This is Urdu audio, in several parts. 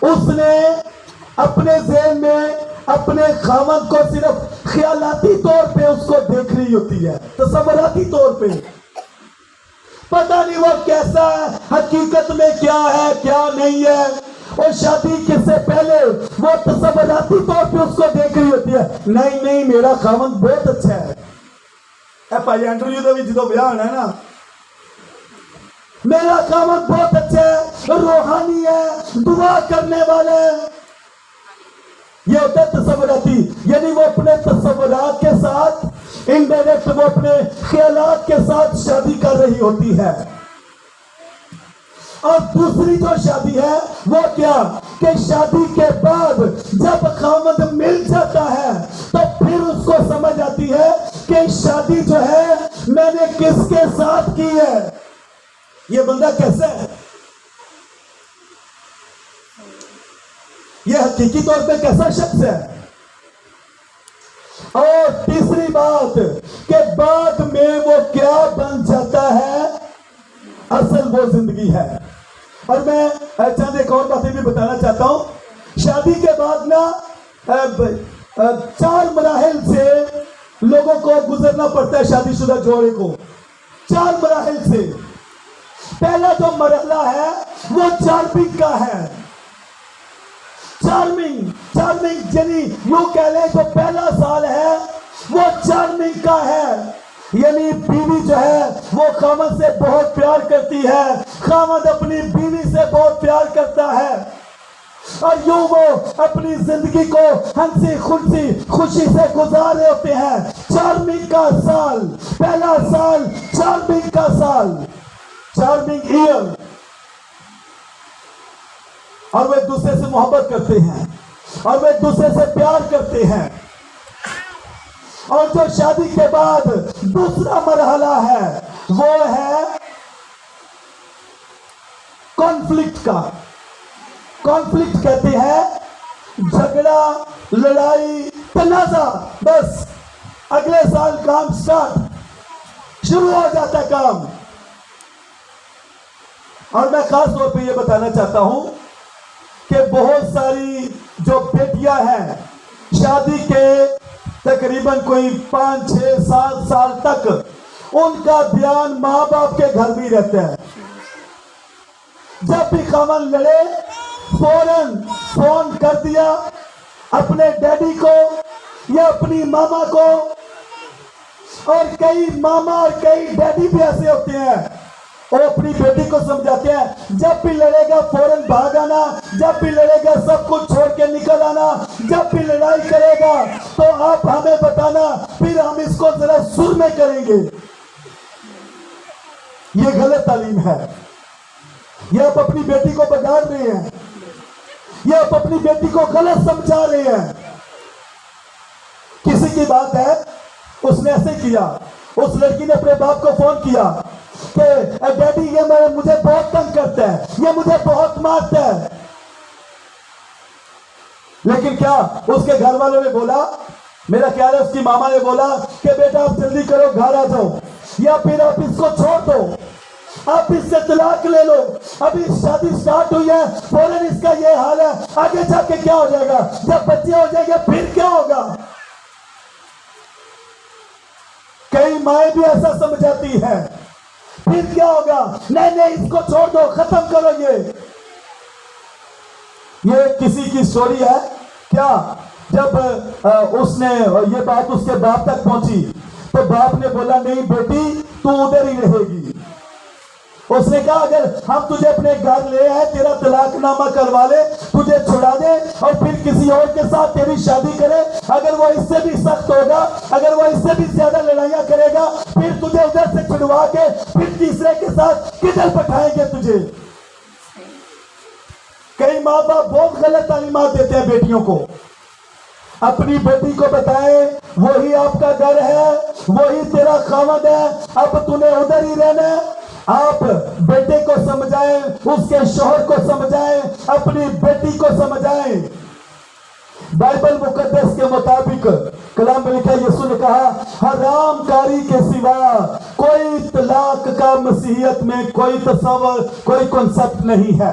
اس نے اپنے ذہن میں اپنے خاوند کو صرف خیالاتی طور پہ اس کو دیکھ رہی ہوتی ہے، تصوراتی طور پہ، پتہ نہیں وہ کیسا ہے، حقیقت میں کیا ہے کیا نہیں ہے۔ اور شادی کے سے پہلے وہ تصوراتی طور پہ اس کو دیکھ رہی ہوتی ہے، نہیں نہیں میرا خاوند بہت اچھا ہے۔ اے بھائی انٹرویو دے وچ جدوں بیان ہے نا، میرا خاوند بہت اچھا ہے، روحانی ہے، دعا کرنے والا ہے، یہ ہوتا ہے تصوراتی، یعنی وہ اپنے تصورات کے ساتھ انڈائریکٹ وہ اپنے خیالات کے ساتھ شادی کر رہی ہوتی ہے۔ اور دوسری جو شادی ہے وہ کیا کہ شادی کے بعد جب خاوند مل جاتا ہے تو پھر اس کو سمجھ آتی ہے کہ شادی جو ہے میں نے کس کے ساتھ کی ہے، یہ بندہ کیسا ہے، یہ حقیقی طور پہ کیسا شخص ہے۔ اور تیسری بات کہ بعد میں وہ کیا بن جاتا ہے، اصل وہ زندگی ہے۔ اور میں چند ایک اور باتیں بھی بتانا چاہتا ہوں۔ شادی کے بعد نا 4 مراحل سے لوگوں کو گزرنا پڑتا ہے، شادی شدہ جوڑے کو 4 مراحل سے۔ پہلا جو مرحلہ ہے وہ چارمنگ کا ہے، چارمنگ یعنی یوں کہہ لیں جو پہلا سال ہے وہ چارمنگ کا ہے، یعنی بیوی جو ہے وہ خاوند سے بہت پیار کرتی ہے، خاوند اپنی بیوی سے بہت پیار کرتا ہے، اور یوں وہ اپنی زندگی کو ہنسی خوشی سے گزار رہے ہوتے ہیں۔ چارمنگ کا سال، پہلا سال چارمنگ کا سال، چارمنگ ایئر، اور وہ ایک دوسرے سے محبت کرتے ہیں اور وہ ایک دوسرے سے پیار کرتے ہیں۔ اور جو شادی کے بعد دوسرا مرحلہ ہے وہ ہے کانفلکٹ کا۔ کانفلکٹ کہتے ہیں جھگڑا، لڑائی، تنازع، بس اگلے سال کام سٹارٹ، شروع ہو جاتا ہے کام۔ اور میں خاص طور پہ یہ بتانا چاہتا ہوں کہ بہت ساری جو بیٹیاں ہیں شادی کے تقریباً کوئی 5، 6، 7 سال تک ان کا دھیان ماں باپ کے گھر بھی رہتا ہے۔ جب بھی خاوند لڑے فوراً فون کر دیا اپنے ڈیڈی کو یا اپنی ماما کو، اور کئی ماما اور کئی ڈیڈی بھی ایسے ہوتے ہیں اور اپنی بیٹی کو سمجھاتے ہیں جب بھی لڑے گا فوراً بھاگ آنا، جب بھی لڑے گا سب کچھ چھوڑ کے نکل آنا، جب بھی لڑائی کرے گا تو آپ ہمیں بتانا، پھر ہم اس کو ذرا سر میں کریں گے۔ یہ غلط تعلیم ہے، یہ آپ اپنی بیٹی کو بگاڑ رہے ہیں، یہ آپ اپنی بیٹی کو غلط سمجھا رہے ہیں۔ کسی کی بات ہے اس نے ایسے کیا، اس لڑکی نے اپنے باپ کو فون کیا کہ ڈیڈی یہ مجھے بہت تنگ کرتا ہے، یہ مجھے بہت مارتا ہے، لیکن کیا اس کے گھر والوں نے بولا، میرا خیال ہے اس کی ماما نے بولا کہ بیٹا آپ جلدی کرو گھر آ جاؤ، یا پھر آپ اس کو چھوڑ دو، آپ اس سے طلاق لے لو، ابھی شادی سٹارٹ ہوئی ہے، فوراً اس کا یہ حال ہے، آگے جا کے کیا ہو جائے گا، جب بچے ہو جائیں گے پھر کیا ہوگا۔ کئی مائیں بھی ایسا سمجھاتی ہے، پھر کیا ہوگا، نہیں اس کو چھوڑ دو، ختم کرو۔ یہ کسی کی سٹوری ہے کیا، جب اس نے یہ بات اس کے باپ تک پہنچی تو باپ نے بولا نہیں بیٹی تو ادھر ہی رہے گی۔ اس نے کہا اگر ہم تجھے اپنے گھر لے آئے، تیرا طلاق نامہ کروا لے، تجھے چھڑا دے اور پھر کسی اور کے ساتھ تیری شادی کرے، اگر وہ اس سے بھی سخت ہوگا، اگر وہ اس سے بھی زیادہ لڑائیاں کرے گا، پھر تجھے ادھر سے چھڑوا کے پھر تیسرے کے ساتھ کدھر پٹھائیں گے تجھے۔ کئی ماں باپ بہت غلط تعلیمات دیتے ہیں بیٹیوں کو۔ اپنی بیٹی کو بتائیں وہی آپ کا گھر ہے، وہی تیرا خاوند ہے، اب تمہیں ادھر ہی رہنا ہے۔ آپ بیٹے کو سمجھائیں، اس کے شوہر کو سمجھائیں، اپنی بیٹی کو سمجھائیں۔ بائبل مقدس کے مطابق کلام میں لکھا، یسوع نے کہا حرام کاری کے سوا کوئی طلاق کا مسیحیت میں کوئی تصور، کوئی کنسپٹ نہیں ہے۔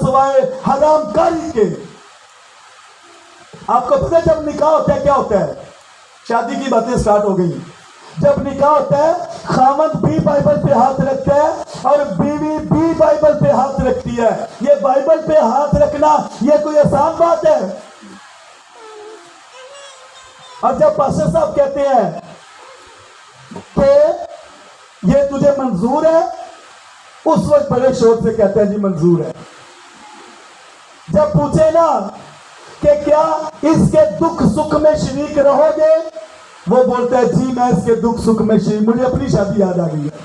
سوائے حرام کاری کے. آپ کو پتہ ہے جب نکاح ہوتا ہے کیا ہوتا ہے؟ شادی کی باتیں سٹارٹ ہو گئی. جب نکاح ہوتا ہے خامد بھی بائبل پہ ہاتھ رکھتا ہے اور بیوی بھی بائبل پہ ہاتھ رکھتی ہے. یہ بائبل پہ ہاتھ رکھنا یہ کوئی آسان بات ہے؟ اور جب پاسٹر صاحب کہتے ہیں کہ یہ تجھے منظور ہے، اس وقت بڑے شور سے کہتے ہیں جی منظور ہے. جب پوچھے نا کہ کیا اس کے دکھ سکھ میں شریک رہو گے، وہ بولتا ہے جی میں اس کے دکھ سکھ میں شریک. مجھے اپنی شادی یاد آ گئی ہے.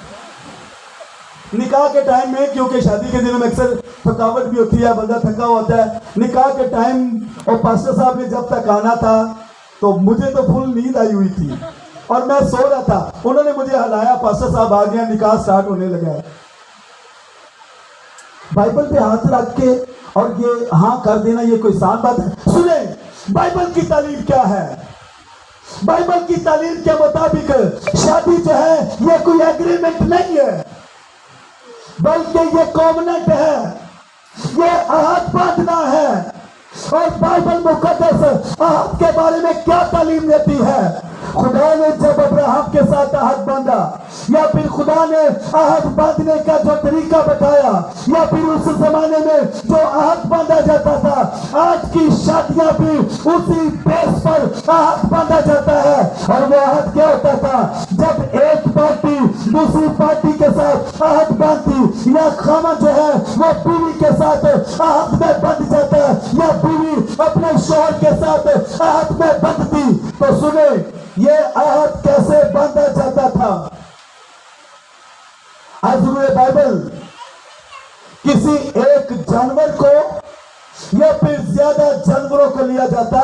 نکاح کے ٹائم میں، کیونکہ شادی کے دنوں میں اکثر تھکاوٹ بھی ہوتی ہے، بندہ تھکا ہوتا ہے. نکاح کے ٹائم اور پاسٹر صاحب نے جب تک آنا تھا تو مجھے تو فل نیند آئی ہوئی تھی اور میں سو رہا تھا. انہوں نے مجھے ہلایا، پاسٹر صاحب آ گیا، نکاح سٹارٹ ہونے لگا. بائبل پہ ہاتھ رکھ کے اور یہ ہاں کر دینا یہ کوئی آسان بات ہے؟ سنیں بائبل کی تعلیم کیا ہے. بائبل کی تعلیم کے مطابق شادی جو ہے یہ کوئی ایگریمنٹ نہیں ہے، بلکہ یہ کووننٹ ہے، یہ عہد باندھنا ہے. اور بائبل مقدس عہد کے بارے میں کیا تعلیم دیتی ہے؟ خدا نے جب ابراہیم کے ساتھ عہد باندھا، یا پھر خدا نے عہد باندھنے کا جو طریقہ بتایا، یا پھر اس زمانے میں جو عہد باندھا جاتا تھا، آج کی شادیاں بھی اسی بیس پر عہد باندھا جاتا ہے. اور وہ عہد کیا ہوتا تھا؟ جب ایک پارٹی دوسری پارٹی کے ساتھ عہد باندھتی، یا خامد جو ہے وہ بیوی کے ساتھ عہد میں بندھ جاتا ہے، یا بیوی اپنے شوہر کے ساتھ عہد میں بندھتی، تو سنیں یہ عہد کیسے باندھا جاتا تھا؟ حضور بائبل کسی ایک جانور کو یا پھر زیادہ جانوروں کو لیا جاتا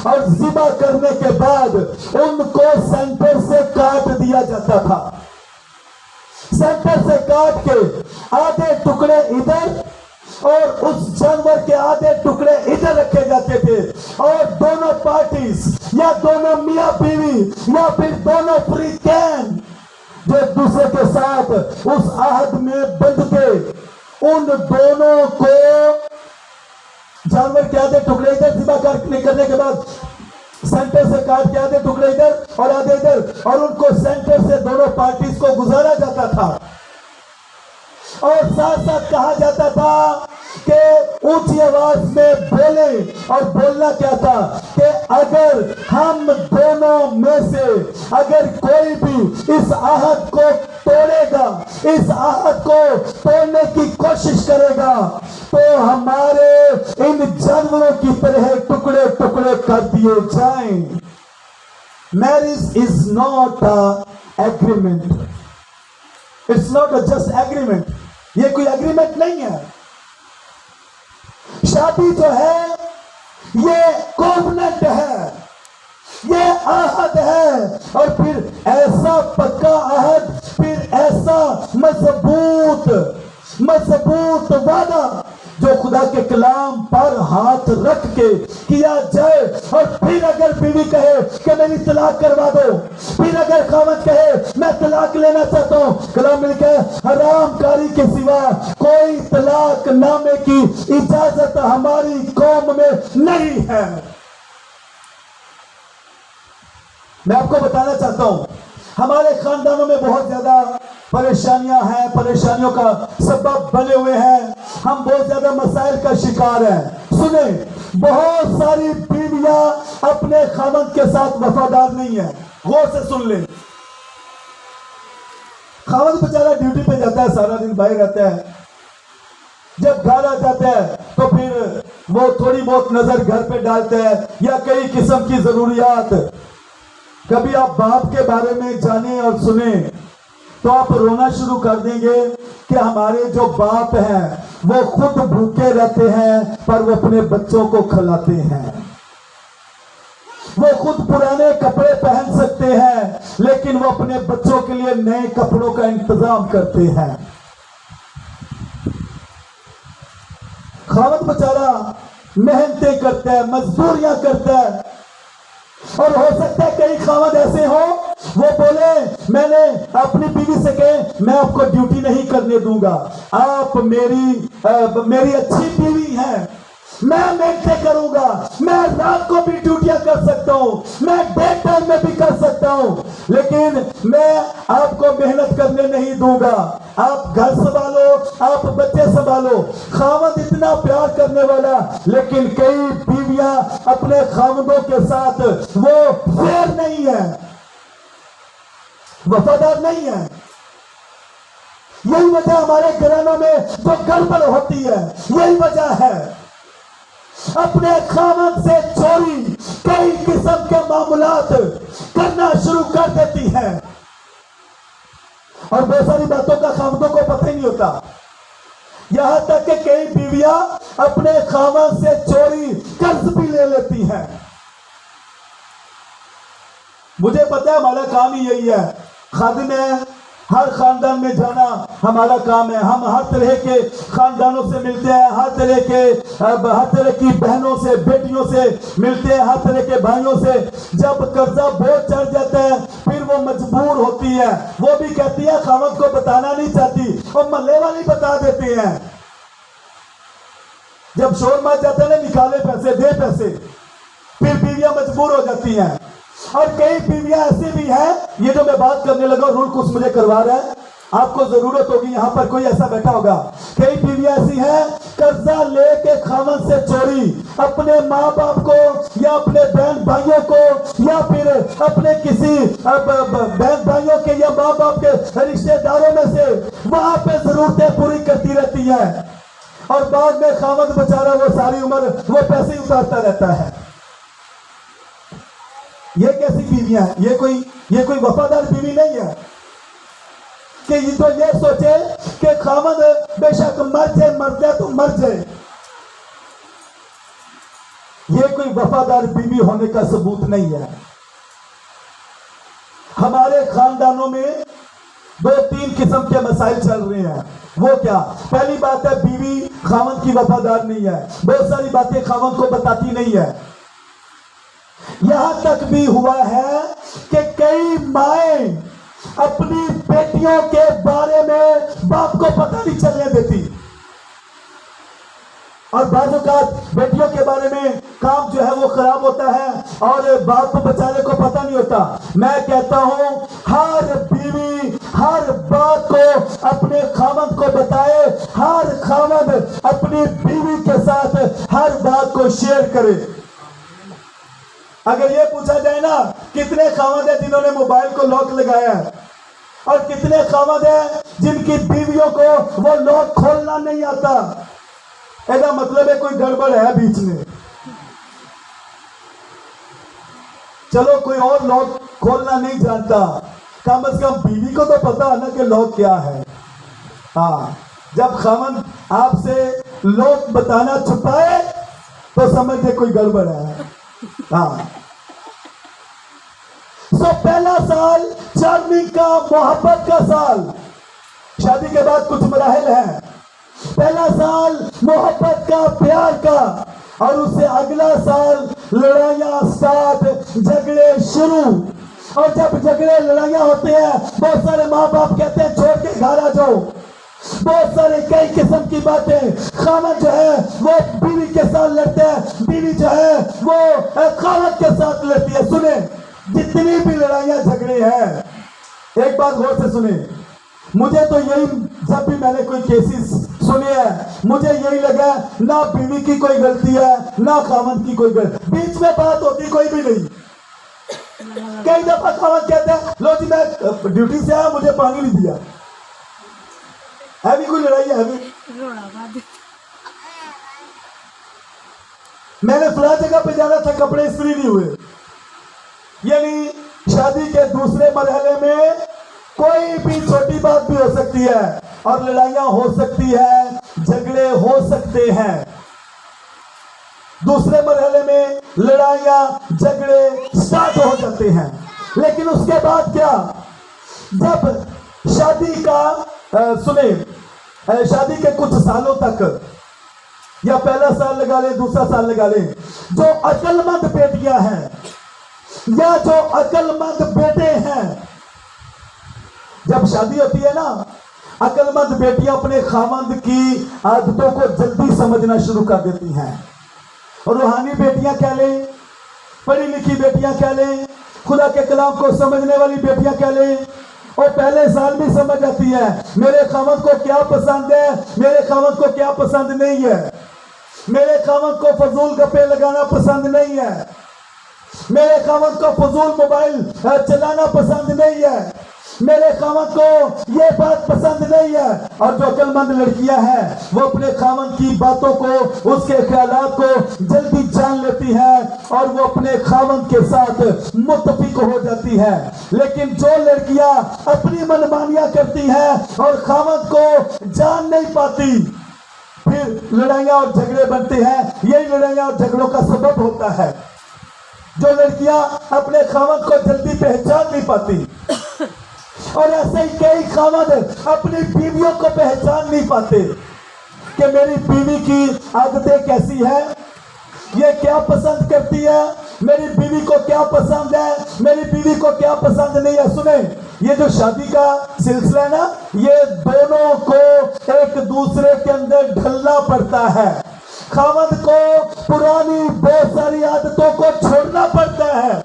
اور ذبح کرنے کے بعد ان کو سینٹر سے کاٹ دیا جاتا تھا. سینٹر سے کاٹ کے آدھے ٹکڑے ادھر اور اس جانور کے آدھے ٹکڑے ادھر رکھے جاتے تھے، اور دونوں پارٹیز یا دونوں میاں بیوی یا پھر دونوں فریقین جو ایک دوسرے کے ساتھ اس عہد میں بندھتے، ان دونوں کو جانور کے آدھے ٹکڑے ادھر ذبح کرنے کے بعد سینٹر سے کاٹ کے آدھے ٹکڑے ادھر اور آدھے ادھر، اور ان کو سینٹر سے دونوں پارٹیز کو گزارا جاتا تھا. اور ساتھ ساتھ کہا جاتا تھا کہ اونچی آواز میں بولیں. اور بولنا کیا تھا کہ اگر ہم دونوں میں سے اگر کوئی بھی اس عہد کو توڑے گا، اس عہد کو توڑنے کی کوشش کرے گا، تو ہمارے ان جانوروں کی طرح ٹکڑے ٹکڑے کر دیے جائیں. Marriage is not agreement, it's not a just agreement. یہ کوئی ایگریمنٹ نہیں ہے. شادی جو ہے یہ کووننٹ ہے، یہ عہد ہے. اور پھر ایسا پکا عہد، پھر ایسا مضبوط وعدہ جو خدا کے کلام پر ہاتھ رکھ کے کیا جائے. اور پھر اگر بیوی کہے کہ میری طلاق کروا دو، پھر اگر خاوند کہے میں طلاق لینا چاہتا ہوں، کلام میں لکھا ہے حرام کاری کے سوا کوئی طلاق نامے کی اجازت ہماری قوم میں نہیں ہے. میں آپ کو بتانا چاہتا ہوں ہمارے خاندانوں میں بہت زیادہ پریشانیاں ہیں، پریشانیوں کا سبب بنے ہوئے ہیں. ہم بہت زیادہ مسائل کا شکار ہیں. سنیں بہت ساری بیویاں اپنے خاوند کے ساتھ وفادار نہیں ہیں. غور سے سن لیں. خاوند بیچارہ ڈیوٹی پہ جاتا ہے، سارا دن باہر رہتا ہے، جب گھر آ جاتا ہے تو پھر وہ تھوڑی بہت نظر گھر پہ ڈالتا ہے یا کئی قسم کی ضروریات. کبھی آپ باپ کے بارے میں جانیں اور سنیں تو آپ رونا شروع کر دیں گے کہ ہمارے جو باپ ہیں وہ خود بھوکے رہتے ہیں پر وہ اپنے بچوں کو کھلاتے ہیں. وہ خود پرانے کپڑے پہن سکتے ہیں لیکن وہ اپنے بچوں کے لیے نئے کپڑوں کا انتظام کرتے ہیں. خاوند بیچارہ محنتیں کرتا ہے، مزدوریاں کرتا ہے. اور ہو سکتا ہے کئی خاوند ایسے ہوں وہ بولے میں نے اپنی بیوی سے کہے میں آپ کو ڈیوٹی نہیں کرنے دوں گا, آپ میری اچھی بیوی ہیں, میں محنتیں کروں گا, میں رات کو بھی ڈیوٹیاں کر سکتا ہوں, میں ڈے ٹائم میں بھی کر سکتا ہوں, لیکن میں آپ کو محنت کرنے نہیں دوں گا, آپ گھر سنبھالو, آپ بچے سنبھالو. خاوند اتنا پیار کرنے والا, لیکن کئی بیویاں اپنے خاوندوں کے ساتھ وہ فیئر نہیں ہے, وفادار نہیں ہے. یہی وجہ ہمارے گھرانوں میں جو گڑبڑ ہوتی ہے, یہی وجہ ہے. اپنے خاوند سے چوری کئی قسم کے معاملات کرنا شروع کر دیتی ہے, اور بہت ساری باتوں کا خاوندوں کو پتہ ہی نہیں ہوتا. یہاں تک کہ کئی بیویاں اپنے خاوند سے چوری قرض بھی لے لیتی ہیں. مجھے پتا ہے ہمارا کام ہی یہی ہے, خادم ہے, ہر خاندان میں جانا ہمارا کام ہے. ہم ہر طرح کے خاندانوں سے ملتے ہیں, ہر طرح کی بہنوں سے, بیٹیوں سے ملتے ہیں, ہر طرح کے بھائیوں سے. جب قرضہ بہت چڑھ جاتا ہے پھر وہ مجبور ہوتی ہے, وہ بھی کہتی ہے خاوند کو بتانا نہیں چاہتی, اور محلے والے بتا دیتے ہیں. جب شور مچ جاتا ہے نا, نکالے پیسے, دے پیسے, پھر بیویاں مجبور ہو جاتی ہیں. اور کئی بیویاں ایسی بھی ہیں, یہ جو میں بات کرنے لگا رول کچھ مجھے کروا رہا ہے, آپ کو ضرورت ہوگی, یہاں پر کوئی ایسا بیٹھا ہوگا. کئی بیویاں ایسی ہیں قرضہ لے کے خاوند سے چوری اپنے ماں باپ کو یا اپنے بہن بھائیوں کو یا پھر اپنے کسی بہن بھائیوں کے یا ماں باپ کے رشتے داروں میں سے وہاں پہ ضرورتیں پوری کرتی رہتی ہیں, اور بعد میں خاوند بیچارہ وہ ساری عمر وہ پیسے ہی اتارتا رہتا ہے. یہ کیسی بیویاں ہیں؟ یہ کوئی وفادار بیوی نہیں ہے کہ یہ تو یہ سوچے کہ خاوند بے شک مر جائے تو مر جائے. یہ کوئی وفادار بیوی ہونے کا ثبوت نہیں ہے. ہمارے خاندانوں میں 2-3 قسم کے مسائل چل رہے ہیں. وہ کیا؟ پہلی بات ہے بیوی خاوند کی وفادار نہیں ہے, بہت ساری باتیں خاوند کو بتاتی نہیں ہے. یہاں تک بھی ہوا ہے کہ کئی مائیں اپنی بیٹیوں کے بارے میں باپ کو پتہ نہیں چلنے دیتی, اور بعض اوقات بیٹیوں کے بارے میں کام جو ہے وہ خراب ہوتا ہے اور باپ کو بچانے کو پتہ نہیں ہوتا. میں کہتا ہوں ہر بیوی ہر بات کو اپنے خاوند کو بتائے, ہر خاوند اپنی بیوی کے ساتھ ہر بات کو شیئر کرے. اگر یہ پوچھا جائے نا کتنے خاوند ہیں جنہوں نے موبائل کو لاک لگایا ہے, اور کتنے خاوند ہیں جن کی بیویوں کو وہ لاک کھولنا نہیں آتا, ایسا مطلب ہے کوئی گڑبڑ ہے بیچ میں. چلو کوئی اور لاک کھولنا نہیں جانتا, کم از کم بیوی کو تو پتا ہے نا کہ لاک کیا ہے. ہاں, جب خاوند آپ سے لاک بتانا چھپائے تو سمجھ دے کوئی گڑبڑ ہے. ہاں, پہلا سال چارمنگ کا, محبت کا سال. شادی کے بعد کچھ مراحل ہیں. پہلا سال محبت کا, پیار کا, اور اس سے اگلا سال لڑائیاں سٹارٹ, جھگڑے شروع. اور جب جھگڑے لڑائیاں ہوتے ہیں بہت سارے ماں باپ کہتے ہیں چھوڑ کے گھر آ جاؤ. بہت سارے کئی قسم کی باتیں. خاوند جو ہے وہ بیوی کے ساتھ لڑتے ہیں, بیوی جو ہے وہ خاوند کے ساتھ لڑتی ہے. سنیں, جتنی بھی لڑائیاں جھگڑے ہیں, ایک بات غور سے سنیں, مجھے تو یہی, جب بھی میں نے کوئی کیسز سنے ہیں مجھے یہی لگا نہ بیوی کی کوئی غلطی ہے نہ خاوند کی کوئی غلطی, بیچ میں بات ہوتی کوئی بھی نہیں. کئی دفعہ خاوند کہتے ہیں لو جی میں ڈیوٹی سے آیا مجھے پانی نہیں دیا. ہے بھی کوئی لڑائی ہے بھی, میں نے فلاں جگہ پہ جانا تھا کپڑے استری نہیں ہوئے. یعنی شادی کے دوسرے مرحلے میں کوئی بھی چھوٹی بات بھی ہو سکتی ہے, اور لڑائیاں ہو سکتی ہے, جھگڑے ہو سکتے ہیں. دوسرے مرحلے میں لڑائیاں جھگڑے سٹارٹ ہو جاتے ہیں. لیکن اس کے بعد کیا, جب شادی کا شادی کے کچھ سالوں تک, یا پہلا سال لگا لیں دوسرا سال لگا لیں, جو عقل مند بیٹیاں ہیں یا جو عقل مند بیٹے ہیں. جب شادی ہوتی ہے نا، عقل مند بیٹیاں اپنے خاوند کی عادتوں کو جلدی سمجھنا شروع کر دیتی ہیں. روحانی بیٹیاں کہہ لیں، پڑھی لکھی بیٹیاں کہہ لیں، خدا کے کلام کو سمجھنے والی بیٹیاں کہہ لیں، اور پہلے سال بھی سمجھ آتی ہے میرے خاوند کو کیا پسند ہے، میرے خاوند کو کیا پسند نہیں ہے، میرے خاوند کو فضول گپے لگانا پسند نہیں ہے، میرے خاوند کو فضول موبائل چلانا پسند نہیں ہے، میرے خاوند کو یہ بات پسند نہیں ہے. اور جو عقل مند لڑکیاں ہیں وہ اپنے خاوند کی باتوں کو، اس کے خیالات کو جلدی جان لیتی ہیں اور وہ اپنے خاوند کے ساتھ متفق ہو جاتی ہے. لیکن جو لڑکیاں اپنی منمانیاں کرتی ہیں اور خاوند کو جان نہیں پاتی، پھر لڑائیاں اور جھگڑے بنتے ہیں. یہی لڑائیاں اور جھگڑوں کا سبب ہوتا ہے. جو لڑکیاں اپنے خاوند کو جلدی پہچان نہیں پاتی، اور ایسے ہی کئی خاوند اپنی بیویوں کو پہچان نہیں پاتے کہ میری بیوی کی عادتیں کیسی ہیں، یہ کیا پسند کرتی ہے، میری بیوی کو کیا پسند ہے، میری بیوی کو کیا پسند نہیں ہے. سنیں، یہ جو شادی کا سلسلہ ہے نا، یہ دونوں کو ایک دوسرے کے اندر ڈھلنا پڑتا ہے. خاوند کو پرانی بہت ساری عادتوں کو چھوڑنا پڑتا ہے.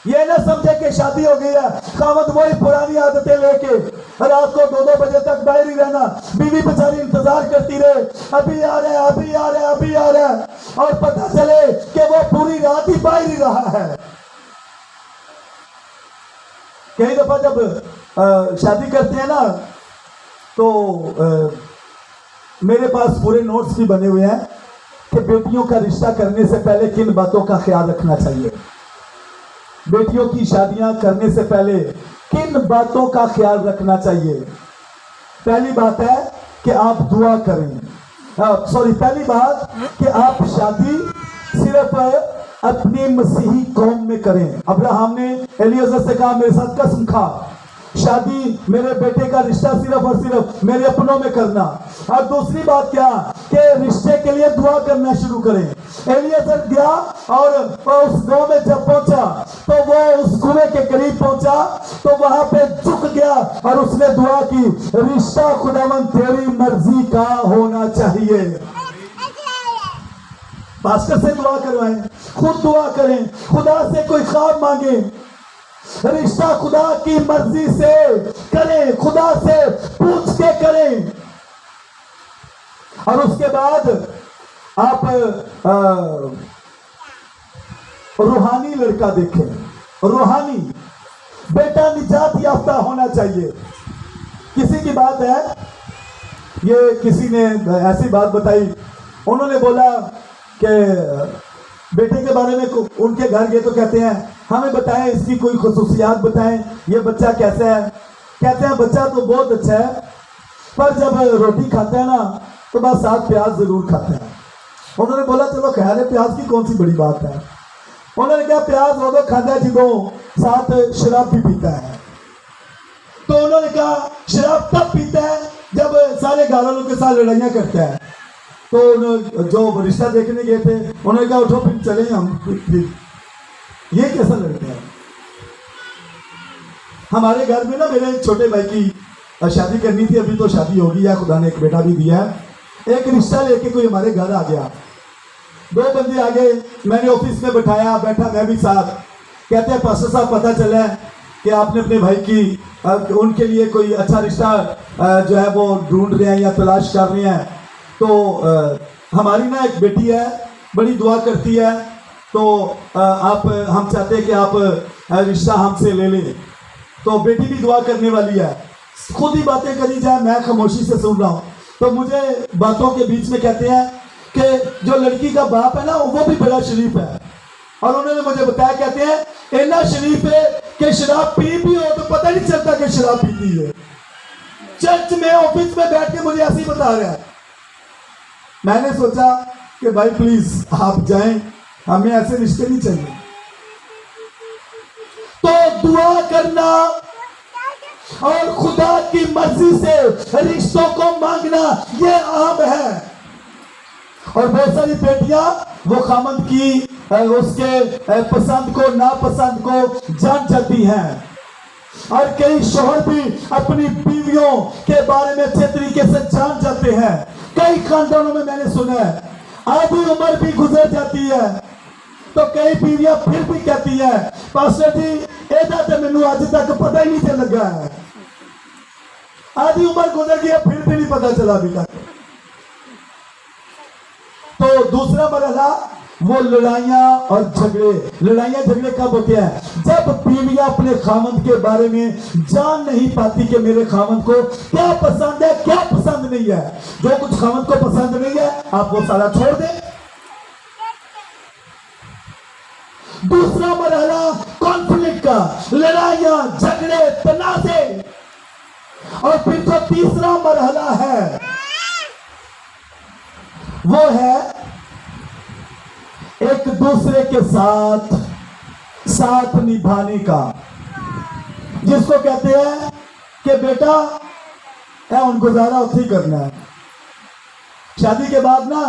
یہ نہ سمجھے کہ شادی ہو گئی ہے، خاوند وہی پرانی عادتیں لے کے رات کو 2 بجے تک باہر ہی رہنا، بیوی بیچاری انتظار کرتی رہے، ابھی آ رہا ہے، ابھی آ رہا ہے، ابھی آ رہا ہے، اور پتہ چلے کہ وہ پوری رات ہی باہر ہی رہا ہے. کئی دفعہ جب شادی کرتے ہیں نا تو میرے پاس پورے نوٹس بھی بنے ہوئے ہیں کہ بیٹیوں کا رشتہ کرنے سے پہلے کن باتوں کا خیال رکھنا چاہیے. بیٹیوں کی شادیاں کرنے سے پہلے کن باتوں کا خیال رکھنا چاہیے. پہلی بات ہے کہ آپ دعا کریں. پہلی بات کہ آپ شادی صرف اپنی مسیحی قوم میں کریں. ابراہیم نے الیعزر سے کہا میرے ساتھ قسم کھا، شادی میرے بیٹے کا رشتہ صرف اور صرف میرے اپنوں میں کرنا. اور دوسری بات کیا کہ رشتے کے لیے دعا کرنا شروع کریں. الیعزر گیا اور اس گاؤں میں جب پہنچا تو وہ اس کنویں کے قریب پہنچا تو وہاں پہ جھک گیا اور اس نے دعا کی، رشتہ خداوند تیری مرضی کا ہونا چاہیے. پاسٹر سے دعا کروائیں، خود دعا کریں، خدا سے کوئی خواب مانگیں. رشتہ خدا کی مرضی سے کریں، خدا سے پوچھ کے کریں. اور اس کے بعد آپ روحانی لڑکا دیکھیں. روحانی بیٹا نجات یافتہ ہونا چاہیے. کسی کی بات ہے، یہ کسی نے ایسی بات بتائی، انہوں نے بولا کہ بیٹے کے بارے میں ان کے گھر گئے تو کہتے ہیں ہمیں بتائیں، اس کی کوئی خصوصیات بتائیں، یہ بچہ کیسا ہے. کہتے ہیں بچہ تو بہت اچھا ہے، پر جب روٹی کھاتا ہے نا تو بس ساتھ پیاز ضرور کھاتے ہیں. انہوں نے بولا چلو خیر ہے، پیاز کی کون سی بڑی بات ہے. انہوں نے کہا پیاز وہ تو کھاتا ہے جدوں ساتھ شراب بھی پیتا ہے. تو انہوں نے کہا شراب تب پیتا ہے جب سارے گھر والوں کے ساتھ لڑائیاں کرتا ہے. تو جو رشتہ دیکھنے گئے تھے انہوں نے کہا اٹھو پھر چلیں ہم. یہ کیسا لڑکا ہے. ہمارے گھر میں نا میرے چھوٹے بھائی کی شادی کرنی تھی، ابھی تو شادی ہوگی ہے، خدا نے ایک بیٹا بھی دیا ہے. ایک رشتہ لے کے کوئی ہمارے گھر آ گیا، 2 بندے آگے، میں نے آفس میں بٹھایا، بیٹھا میں بھی ساتھ. کہتے ہیں پاسٹر صاحب پتہ چلا ہے کہ آپ نے اپنے بھائی کی ان کے لیے کوئی اچھا رشتہ جو ہے وہ ڈھونڈ رہے ہیں یا تلاش کر رہے ہیں. تو ہماری نا ایک بیٹی ہے، بڑی دعا کرتی ہے، تو آپ ہم چاہتے ہیں کہ آپ رشتہ ہم سے لے لیں. تو بیٹی بھی دعا کرنے والی ہے، خود ہی باتیں کری جائے، میں خاموشی سے سن رہا ہوں. تو مجھے باتوں کے بیچ میں کہتے ہیں کہ جو لڑکی کا باپ ہے نا وہ بھی بڑا شریف ہے. اور انہوں نے مجھے بتایا، کہتے ہیں اتنا شریف ہے کہ شراب پی بھی ہو تو پتہ نہیں چلتا کہ شراب پیتی ہے. چرچ میں آفس میں بیٹھ کے مجھے ایسے ہی بتا رہا ہے. میں نے سوچا کہ بھائی پلیز آپ جائیں، ہمیں ایسے رشتے نہیں چاہیے. تو دعا کرنا اور خدا کی مرضی سے رشتوں کو مانگنا یہ عام ہے. اور بہت ساری بیٹیاں وہ خامند کی اس کے پسند کو ناپسند کو جان جاتی ہیں. اور کئی شوہر بھی اپنی بیویوں کے بارے میں اچھے طریقے سے جان جاتے ہیں. کئی خاندانوں میں نے سنا ہے آدھی عمر بھی گزر جاتی ہے تو کئی بیویاں پھر بھی کہتی ہیں پاسٹر جی ایسا تو مینوں آج تک پتہ ہی نہیں لگا ہے. آدھی عمر گزر گیا پھر بھی نہیں پتہ چلا ابھی تک. تو دوسرا مرحلہ وہ لڑائیاں اور جھگڑے. لڑائیاں جھگڑے کب ہوتے ہیں؟ جب بیویاں اپنے خاوند کے بارے میں جان نہیں پاتی کہ میرے خاوند کو کیا پسند ہے کیا پسند نہیں ہے. جو کچھ خاوند کو پسند نہیں ہے آپ وہ سارا چھوڑ دیں. دوسرا مرحلہ کانفلکٹ کا، لڑائیاں جھگڑے تنازع. اور پھر جو تیسرا مرحلہ ہے وہ ہے ایک دوسرے کے ساتھ نبھانے کا، جس کو کہتے ہیں کہ بیٹا ان گزارا اتھی کرنا ہے. شادی کے بعد نا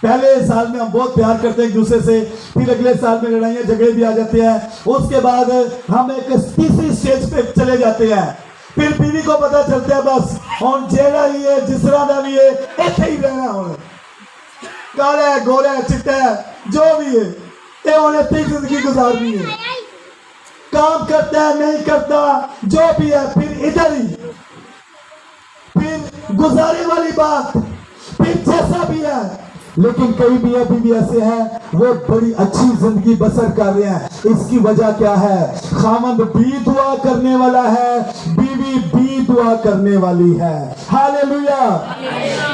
پہلے سال میں ہم بہت پیار کرتے ہیں ایک دوسرے سے، پھر اگلے سال میں لڑائیاں جھگڑے بھی آ جاتے ہیں. اس کے بعد ہم ایک تیسری سٹیج پہ چلے جاتے ہیں. پھر بیوی کو پتا چلتا ہے بس ہوں جیڑا ہی ہے جس طرح کا بھی ہے ایتھے ہی رہنا، ہوں کالا ہے گورا ہے چٹا ہے جو بھی ہے یہ ہوں ایتھے ہی زندگی گزارنی ہے. کام کرتا ہے نہیں کرتا جو بھی ہے پھر ادھر ہی، پھر گزارے والی بات پھر جیسا بھی ہے. لیکن کئی میاں بیوی ایسے ہیں وہ بڑی اچھی زندگی بسر کر رہے ہیں. اس کی وجہ کیا ہے؟ خاوند بھی دعا کرنے والا ہے، بیوی بھی دعا کرنے والی ہے. ہاللیلویا.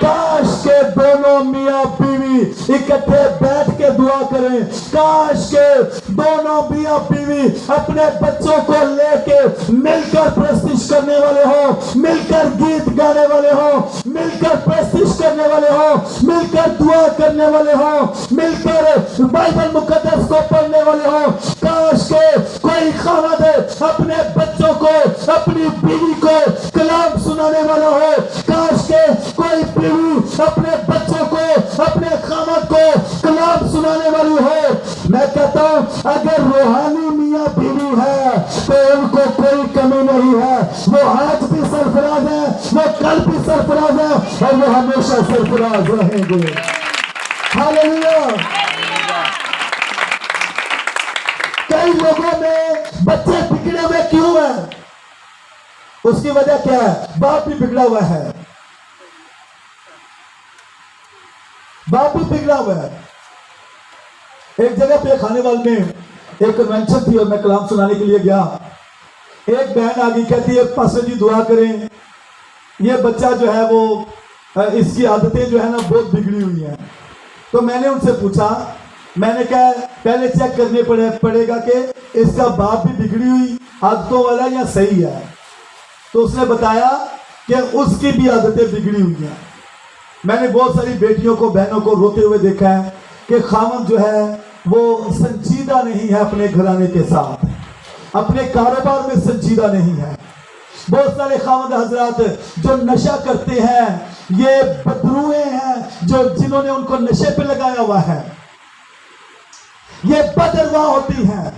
کاش کے دونوں میاں بیوی اکٹھے بیٹھ کے دعا کریں. کاش کے دونوں میاں بیوی اپنے بچوں کو لے کے مل کر پرستش کرنے والے ہوں، مل کر گیت گانے والے ہوں، مل کر پرستش کرنے والے ہوں، مل کر دعا کرنے والے ہوں، مل کر بائبل مقدس کو پڑھنے والے ہوں. کاش کے کوئی خاوند اپنے بچوں کو اپنی بیوی کو کلام سنانے والا ہو. کاش کے کوئی بیوی اپنے بچوں کو اپنے خاوند کو کلام سنانے والی ہو. میں کہتا ہوں اگر روحانی میاں بیوی ہے تو ان کو کوئی کمی نہیں ہے. وہ آج بھی سرفراز ہے، وہ کل بھی سرفراز ہے اور وہ ہمیشہ سرفراز رہیں گے. ہاللیلویا. کئی لوگوں میں بچے بگڑے ہوئے کیوں ہیں؟ اس کی وجہ کیا ہے؟ باپ بھی بگڑا ہوا ہے، باپ بھی بگڑا ہوا ہے. ایک جگہ پہ کھانے والے میں ایک کنونشن تھی اور میں کلام سنانے کے لیے گیا. ایک بہن آگئی کہتی ہے پاسٹر جی دعا کریں، یہ بچہ جو ہے وہ اس کی عادتیں جو ہے نا بہت بگڑی ہوئی ہیں. تو میں نے ان سے پوچھا، میں نے کہا پہلے چیک کرنے پڑے گا کہ اس کا باپ بھی بگڑی ہوئی عادتوں والا یا صحیح ہے. تو اس نے بتایا کہ اس کی بھی عادتیں بگڑی ہوئی ہیں. میں نے بہت ساری بیٹیوں کو بہنوں کو روتے ہوئے دیکھا ہے کہ خاوند جو ہے وہ سنجیدہ نہیں ہے اپنے گھرانے کے ساتھ، اپنے کاروبار میں سنجیدہ نہیں ہے. بہت سارے خاوند حضرات جو نشہ کرتے ہیں یہ بدروئے ہیں جنہوں نے ان کو نشے پہ لگایا ہوا ہے. یہ بدروا ہوتی ہیں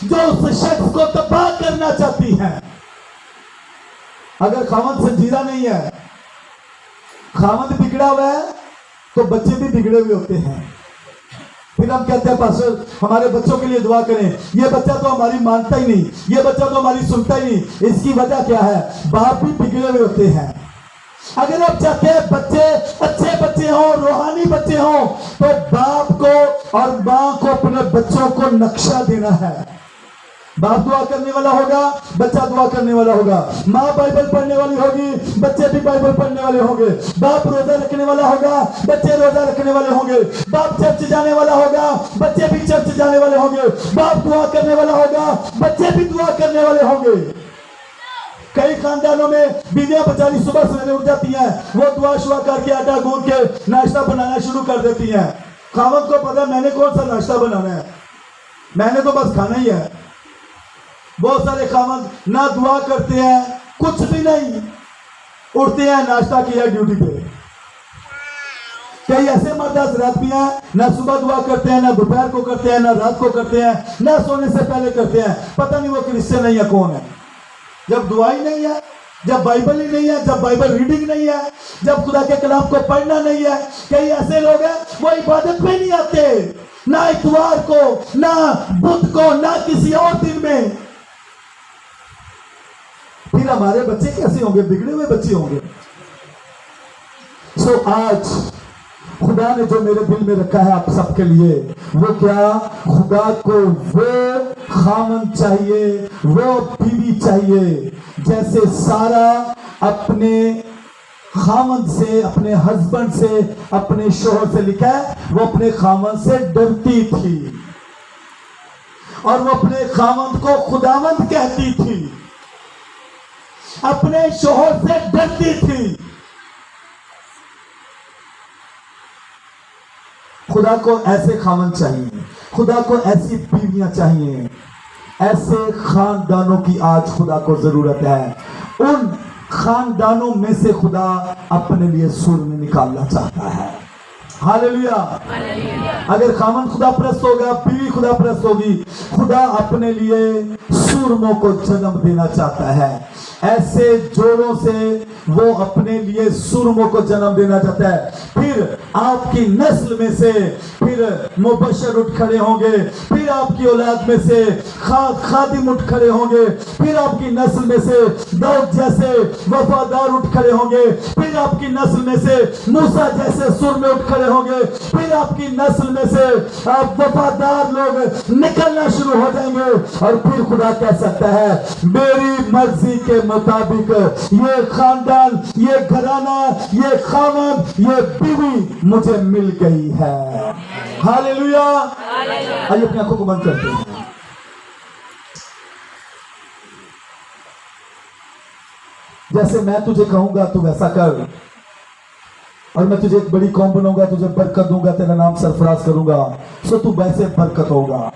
جو اس شخص کو تباہ کرنا چاہتی ہیں. اگر خاوند سنجیدہ نہیں ہے، خاوند بگڑا ہوا ہے تو بچے بھی بگڑے ہوئے ہوتے ہیں. پھر ہم کہتے ہیں پاسٹر ہمارے بچوں کے لیے دعا کریں، یہ بچہ تو ہماری مانتا ہی نہیں، یہ بچہ تو ہماری سنتا ہی نہیں. اس کی وجہ کیا ہے؟ باپ بھی بگڑے ہوئے ہوتے ہیں. اگر آپ چاہتے ہیں بچے اچھے بچے ہوں، روحانی بچے ہوں، تو باپ کو اور ماں کو اپنے بچوں کو نقشہ دینا ہے. باپ دعا کرنے والا ہوگا، بچہ دعا کرنے والا ہوگا. ماں بائبل پڑھنے والی ہوگی، بچے بھی بائبل پڑھنے والے ہوں گے. باپ روزہ رکھنے والا ہوگا، بچے روزہ رکھنے والے ہوں گے. باپ چرچ جانے والا ہوگا، بچے بھی چرچ جانے والے ہوں گے. باپ دعا کرنے والا ہوگا، بچے بھی دعا کرنے والے ہوں گے. کئی خاندانوں میں بیویاں بچاری صبح سویرے اٹھ جاتی ہیں، وہ دعا شعا کر کے آٹا گوندھ کے ناشتہ بنانا شروع کر دیتی ہیں. خاوند کو پتا میں نے کون سا ناشتہ بنانا ہے، میں نے تو بس کھانا ہی ہے. بہت سارے خاوند نہ دعا کرتے ہیں کچھ بھی نہیں، اٹھتے ہیں ناشتہ کیا ڈیوٹی پہ. کئی ایسے مرد حضرات بھی ہیں نہ صبح دعا کرتے ہیں، نہ دوپہر کو کرتے ہیں، نہ رات کو کرتے ہیں، نہ سونے سے پہلے کرتے ہیں، پتہ نہیں وہ کرسچن ہے یا کون ہے۔ جب دعا ہی نہیں ہے، جب بائبل ہی نہیں ہے، جب بائبل ریڈنگ نہیں ہے، جب خدا کے کلام کو پڑھنا نہیں ہے۔ کئی ایسے لوگ ہیں وہ عبادت میں نہیں آتے، نہ اتوار کو، نہ بدھ کو، نہ کسی اور دن میں۔ پھر ہمارے بچے کیسے ہوں گے؟ بگڑے ہوئے بچے ہوں گے۔ سو آج خدا نے جو میرے دل میں رکھا ہے آپ سب کے لیے، وہ کیا؟ خدا کو وہ خامن چاہیے، وہ بیوی چاہیے جیسے سارا اپنے خامن سے، اپنے ہسبینڈ سے، اپنے شوہر سے، لکھا ہے وہ اپنے خامن سے ڈرتی تھی اور وہ اپنے خامن کو خداوند کہتی تھی، اپنے شوہر سے ڈرتی تھی۔ خدا کو ایسے خامن چاہیے، خدا کو ایسی بیویاں چاہیے، ایسے خاندانوں کی آج خدا کو ضرورت ہے۔ ان خاندانوں میں سے خدا اپنے لیے سور میں نکالنا چاہتا ہے۔ ہاللیلویا۔ اگر خامن خدا پرست ہوگا، بیوی خدا پرست ہوگی، خدا اپنے لیے سورموں کو جنم دینا چاہتا ہے۔ ایسے جوڑوں سے وہ اپنے لیے سورموں کو جنم دینا چاہتا ہے۔ پھر آپ کی نسل میں سے پھر مبشر اٹھ کھڑے ہوں گے، پھر آپ کی اولاد میں سے خادم اٹھ کھڑے ہوں گے، پھر آپ کی نسل میں سے داؤد جیسے وفادار اٹھ کھڑے ہوں گے، پھر آپ کی نسل میں سے موسیٰ جیسے سرمے اٹھ کھڑے ہوں گے، پھر آپ کی نسل میں سے وفادار لوگ نکلنا شروع ہو جائیں گے، اور پھر خدا کہہ سکتا ہے میری مرضی کے مطابق یہ خاندان، یہ گھرانہ، یہ خامن، یہ بیوی مجھے مل گئی ہے۔ ہاللیلویا۔ آئیے اپنی آنکھوں کو بند کرتے ہیں۔ جیسے میں تجھے کہوں گا تو ویسا کر، اور میں تجھے ایک بڑی قوم بناؤں گا، تجھے برکت دوں گا، تیرا نام سرفراز کروں گا، سو تو ویسے برکت ہوگا۔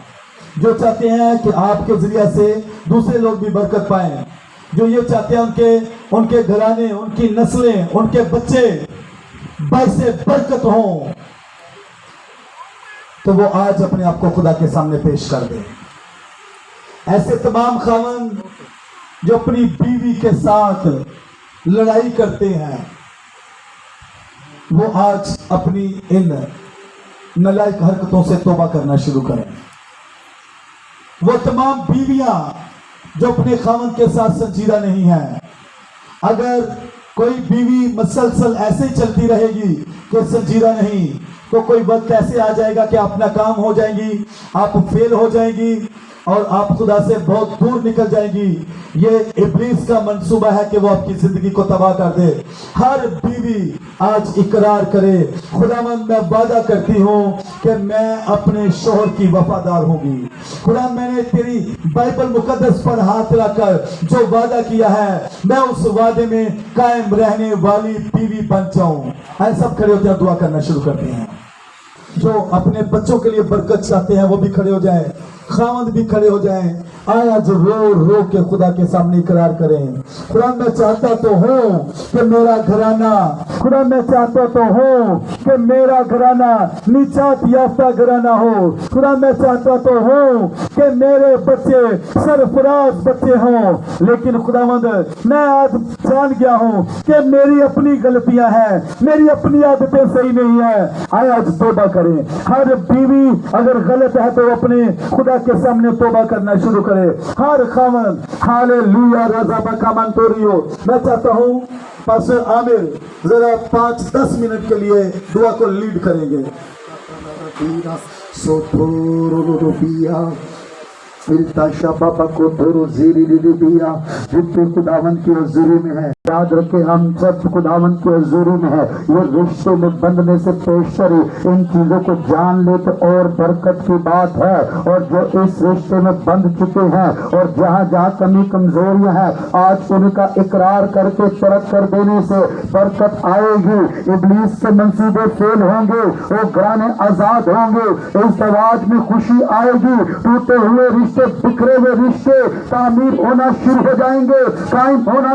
جو چاہتے ہیں کہ آپ کے ذریعہ سے دوسرے لوگ بھی برکت پائیں، جو یہ چاہتے ہیں ان کے گھرانے، ان کی نسلیں، ان کے بچے باعث برکت ہوں، تو وہ آج اپنے آپ کو خدا کے سامنے پیش کر دیں۔ ایسے تمام خاوند جو اپنی بیوی کے ساتھ لڑائی کرتے ہیں، وہ آج اپنی ان نالائق حرکتوں سے توبہ کرنا شروع کریں۔ وہ تمام بیویاں جو اپنے خاوند کے ساتھ سنجیدہ نہیں ہیں، اگر کوئی بیوی مسلسل ایسے چلتی رہے گی کہ سنجیدہ نہیں، تو کوئی وقت ایسے آ جائے گا کہ آپ ناکام ہو جائیں گی، آپ فیل ہو جائیں گی، اور آپ خدا سے بہت دور نکل جائیں گی۔ یہ ابلیس کا منصوبہ ہے کہ وہ آپ کی زندگی کو تباہ کر دے۔ ہر بیوی آج اقرار کرے، خداوند میں وعدہ کرتی ہوں کہ میں اپنے شوہر کی وفادار ہوں گی۔ خدا میں نے تیری بائبل مقدس پر ہاتھ رکھ کر جو وعدہ کیا ہے، میں اس وعدے میں قائم رہنے والی بیوی بن جاؤں۔ آئے سب کھڑے ہوتے ہیں، دعا کرنا شروع کرتے ہیں۔ جو اپنے بچوں کے لیے برکت چاہتے ہیں وہ بھی کھڑے ہو جائیں، خاوند بھی کھڑے ہو جائیں۔ آیا جو رو رو کے خدا کے سامنے اقرار کریں، خدا میں چاہتا تو ہوں کہ میرا گھرانہ، خدا میں چاہتا تو ہوں کہ میرا گھرانہ نجات یافتہ گھرانہ ہو، خدا میں چاہتا تو ہوں کہ میرے بچے سرفراز بچے ہوں، لیکن خداوند میں آج جان گیا ہوں کہ میری اپنی غلطیاں ہیں، میری اپنی عادتیں صحیح نہیں ہیں۔ آیا آج توبہ کریں۔ ہر بیوی اگر غلط ہے تو اپنے خدا کے سامنے توبہ کرنا شروع کرے۔ ہر خاوند ہاللیلویا رضا بکا منتوریو۔ میں چاہتا ہوں پاسٹر عامر ذرا 5-10 منٹ کے لیے دعا کو لیڈ کریں گے۔ جتنے خداوند کی حضوری میں ہے، یاد رکھے ہم سب خداوند کی حضوری میں ہے۔ یہ رشتے میں بندنے سے پیشتر ان چیزوں کو جان لے تو اور برکت کی بات ہے، اور جو اس رشتے میں بند چکے ہیں اور جہاں جہاں کمی کمزوریاں ہیں، آج ان کا اقرار کر کے ترک کر دینے سے برکت آئے گی۔ ابلیس کے منصوبے فیل ہوں گے، وہ گرانے آزاد ہوں گے، ازدواج میں خوشی آئے گی، ٹوٹے ہوئے رشتے، بکھرے ہوئے رشتے تعمیر ہونا شروع ہو جائیں گے، قائم ہونا